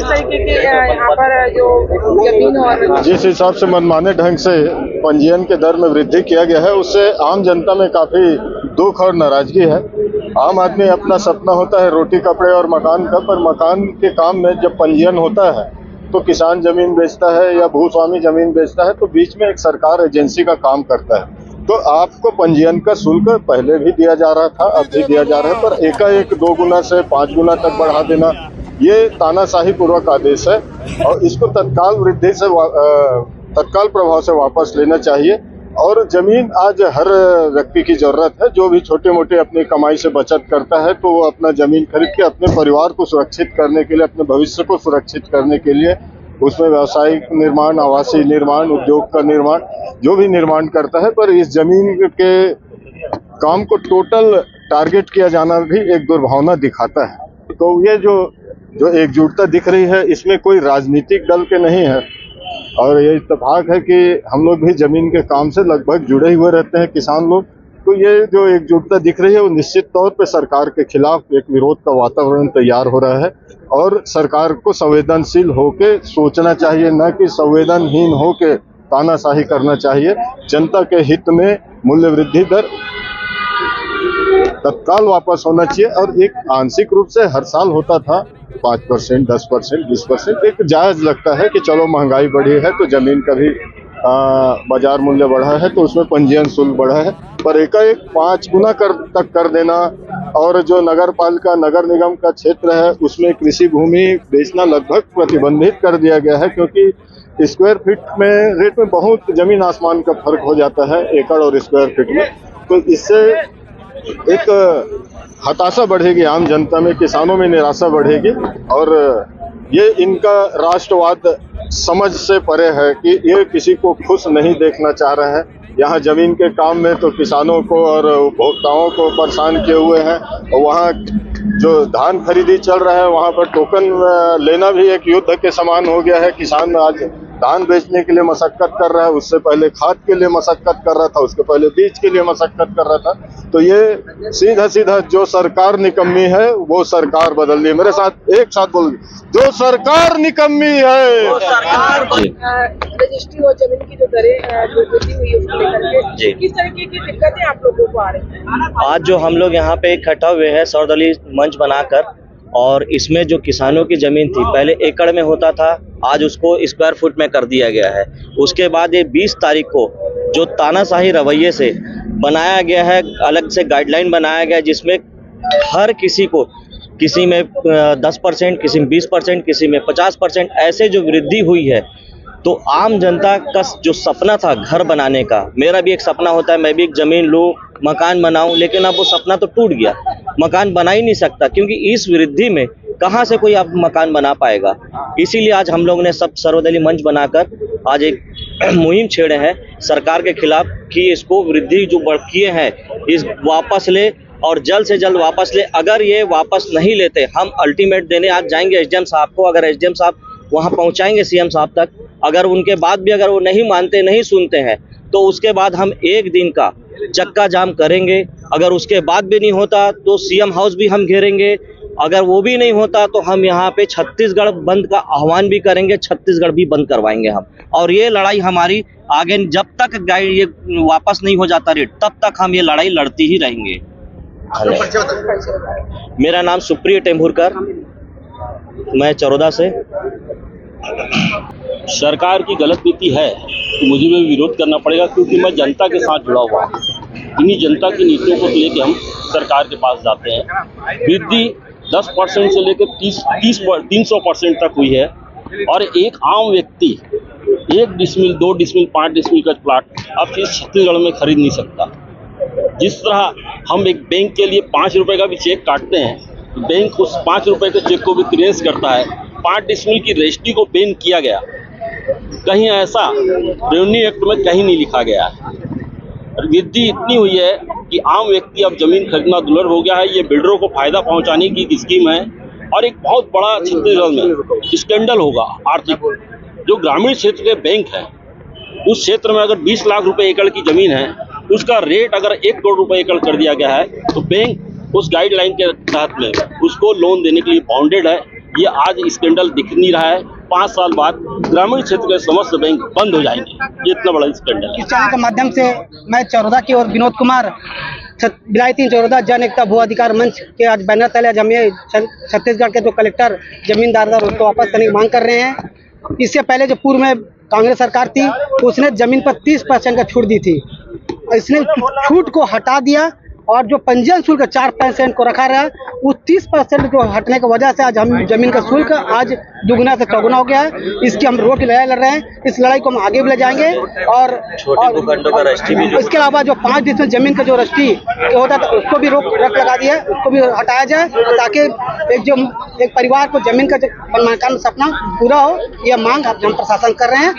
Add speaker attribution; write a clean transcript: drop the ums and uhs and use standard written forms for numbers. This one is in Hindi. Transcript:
Speaker 1: किस तरीके के यहाँ पर जो जमीन और
Speaker 2: जिस हिसाब से मनमाने ढंग से पंजीयन के दर में वृद्धि किया गया है, उससे आम जनता में काफी दुख और नाराजगी है। आम आदमी अपना सपना होता है रोटी कपड़े और मकान का, पर मकान के काम में जब पंजीयन होता है तो किसान जमीन बेचता है या भूस्वामी जमीन बेचता है, तो बीच में एक सरकार एजेंसी का काम करता है। तो आपको पंजीयन का शुल्क पहले भी दिया जा रहा था, अब भी दिया जा रहा है, पर एकाएक 2 गुना से 5 गुना तक बढ़ा देना ये तानाशाही पूर्वक आदेश है और इसको तत्काल वृद्धि से तत्काल प्रभाव से वापस लेना चाहिए। और जमीन आज हर व्यक्ति की जरूरत है। जो भी छोटे मोटे अपनी कमाई से बचत करता है तो वो अपना जमीन खरीद के अपने परिवार को सुरक्षित करने के लिए, अपने भविष्य को सुरक्षित करने के लिए उसमें व्यावसायिक निर्माण, आवासीय निर्माण, उद्योग का निर्माण, जो भी निर्माण करता है, पर इस जमीन के काम को टोटल टारगेट किया जाना भी एक दुर्भावना दिखाता है। तो ये जो एकजुटता दिख रही है, इसमें कोई राजनीतिक दल के नहीं है और ये इत्तेफाक है कि हम लोग भी जमीन के काम से लगभग जुड़े हुए रहते हैं, किसान लोग। तो ये जो एकजुटता दिख रही है वो निश्चित तौर पे सरकार के खिलाफ एक विरोध का वातावरण तैयार हो रहा है और सरकार को संवेदनशील होके सोचना चाहिए, न कि संवेदनहीन होके तानाशाही करना चाहिए। जनता के हित में मूल्य वृद्धि दर तत्काल वापस होना चाहिए और एक आंशिक रूप से हर साल होता था 5%, 10%, 20%, एक जायज लगता है कि चलो महंगाई बढ़ी है तो जमीन का भी बाजार मूल्य बढ़ा है तो उसमें पंजीयन शुल्क बढ़ा है, पर एकाएक 5 गुना तक कर देना और जो नगर पालिका नगर निगम का क्षेत्र है उसमें कृषि भूमि बेचना लगभग प्रतिबंधित कर दिया गया है, क्योंकि स्क्वायर फीट में रेट में बहुत जमीन आसमान का फर्क हो जाता है एकड़ और स्क्वायर फीट में। तो इससे एक हताशा बढ़ेगी आम जनता में, किसानों में निराशा बढ़ेगी और ये इनका राष्ट्रवाद समझ से परे है कि ये किसी को खुश नहीं देखना चाह रहे हैं। यहाँ जमीन के काम में तो किसानों को और उपभोक्ताओं को परेशान किए हुए हैं और वहाँ जो धान खरीदी चल रहा है वहाँ पर टोकन लेना भी एक युद्ध के समान हो गया है। किसान आज धान बेचने के लिए मशक्कत कर रहा है, उससे पहले खाद के लिए मशक्कत कर रहा था, उसके पहले बीज के लिए मशक्कत कर रहा था। तो ये सीधा सीधा जो सरकार निकम्मी है वो सरकार बदल दी। मेरे साथ एक साथ बोल, जो सरकार निकम्मी है वो सरकार
Speaker 1: रजिस्ट्री और जमीन की जो दरें जो वृद्धि हुई है उसको लेकर के किस तरीके की दिक्कतें आप लोगों को आ रही हैं?
Speaker 3: आज जो हम लोग यहाँ पे इकट्ठा हुए हैं सर्वदलीय मंच बनाकर, और इसमें जो किसानों की जमीन थी पहले एकड़ में होता था, आज उसको स्क्वायर फुट में कर दिया गया है। उसके बाद ये 20 तारीख को जो तानाशाही रवैये से बनाया गया है, अलग से गाइडलाइन बनाया गया है जिसमें हर किसी को, किसी में 10%, किसी में 20%, किसी में 50% ऐसे जो वृद्धि हुई है, तो आम जनता का जो सपना था घर बनाने का, मेरा भी एक सपना होता है मैं भी एक ज़मीन लूँ, मकान बनाऊं, लेकिन अब वो सपना तो टूट गया, मकान बना ही नहीं सकता क्योंकि इस वृद्धि में कहाँ से कोई अब मकान बना पाएगा। इसीलिए आज हम लोग ने सब सर्वदलीय मंच बनाकर आज एक मुहिम छेड़े हैं सरकार के खिलाफ कि इसको वृद्धि जो बढ़ किए हैं इस वापस ले और जल्द से जल्द वापस ले। अगर ये वापस नहीं लेते हम अल्टीमेट देने आज जाएंगे एसडीएम साहब को। अगर एसडीएम साहब वहाँ पहुँचाएंगे सीएम साहब तक, अगर उनके बाद भी अगर वो नहीं मानते, नहीं सुनते हैं, तो उसके बाद हम एक दिन का चक्का जाम करेंगे। अगर उसके बाद भी नहीं होता तो सीएम हाउस भी हम घेरेंगे। अगर वो भी नहीं होता तो हम यहाँ पे छत्तीसगढ़ बंद का आह्वान भी करेंगे, छत्तीसगढ़ भी बंद करवाएंगे हम। और ये लड़ाई हमारी आगे जब तक ये वापस नहीं हो जाता रेट, तब तक हम ये लड़ाई लड़ती ही रहेंगे। मेरा नाम सुप्रिय टेम्भुरकर, मैं चरोदा से।
Speaker 4: सरकार की गलत नीति है तो मुझे भी विरोध करना पड़ेगा क्योंकि मैं जनता के साथ जुड़ा हुआ हूँ। इन्हीं जनता की नीतियों को लेकर हम सरकार के पास जाते हैं। वृद्धि 10% से लेकर 300% तक हुई है और एक आम व्यक्ति 1 डिसमिल, 2 डिसमिल, 5 डिसमिल का प्लाट अब इस छत्तीसगढ़ में खरीद नहीं सकता। जिस तरह हम एक बैंक के लिए 5 रुपये का भी चेक काटते हैं, बैंक उस 5 रुपये के चेक को भी क्लियरेंस करता है। 5 डिसमिल की रजिस्ट्री को बैन किया गया, कहीं ऐसा रेवेन्यू एक्ट में कहीं नहीं लिखा गया है। वृद्धि इतनी हुई है कि आम व्यक्ति अब जमीन खरीदना दुर्लभ हो गया है। ये बिल्डरों को फायदा पहुंचाने की स्कीम है और एक बहुत बड़ा छत्तीसगढ़ में स्कैंडल होगा आर्थिक। जो ग्रामीण क्षेत्र के बैंक है उस क्षेत्र में अगर 20 लाख रुपए एकड़ की जमीन है, उसका रेट अगर 1 करोड़ रुपए एकड़ कर दिया गया है तो बैंक उस गाइडलाइन के तहत में उसको लोन देने के लिए बाउंडेड है। ये आज स्कैंडल दिख नहीं रहा है। 5 साल बाद ग्रामीण क्षेत्र के समस्त बैंक बंद हो जाएंगे, ये इतना बड़ा स्कैंडल है।
Speaker 5: इस चैनल के माध्यम से मैं चौरदा की और विनोद कुमार विलायती चौरदा जन एकता भू अधिकार मंच के आज बैनर तले आज हम ये छत्तीसगढ़ के जो कलेक्टर जमींदार था उसको वापस करने की मांग कर रहे हैं। इससे पहले जो पूर्व में कांग्रेस सरकार थी उसने जमीन पर 30% का छूट दी थी, इसने छूट को हटा दिया और जो पंजीयन शुल्क 4% को रखा रहा, उस 30% को हटने की वजह से आज हम जमीन का शुल्क आज दुगना से चौगुना हो गया है। इसकी हम रोड की लड़ाई लड़ रहे हैं, इस लड़ाई को हम आगे भी ले जाएंगे। और
Speaker 3: छोटे भूखंडों का रजिस्ट्री भी
Speaker 5: इसके अलावा जो 5 डिसमिल जमीन का जो रजिस्ट्री होता था उसको भी रोक लगा दिया है, उसको भी हटाया जाए ताकि एक परिवार को जमीन का जो मकान सपना पूरा हो, यह मांग हम प्रशासन कर रहे हैं।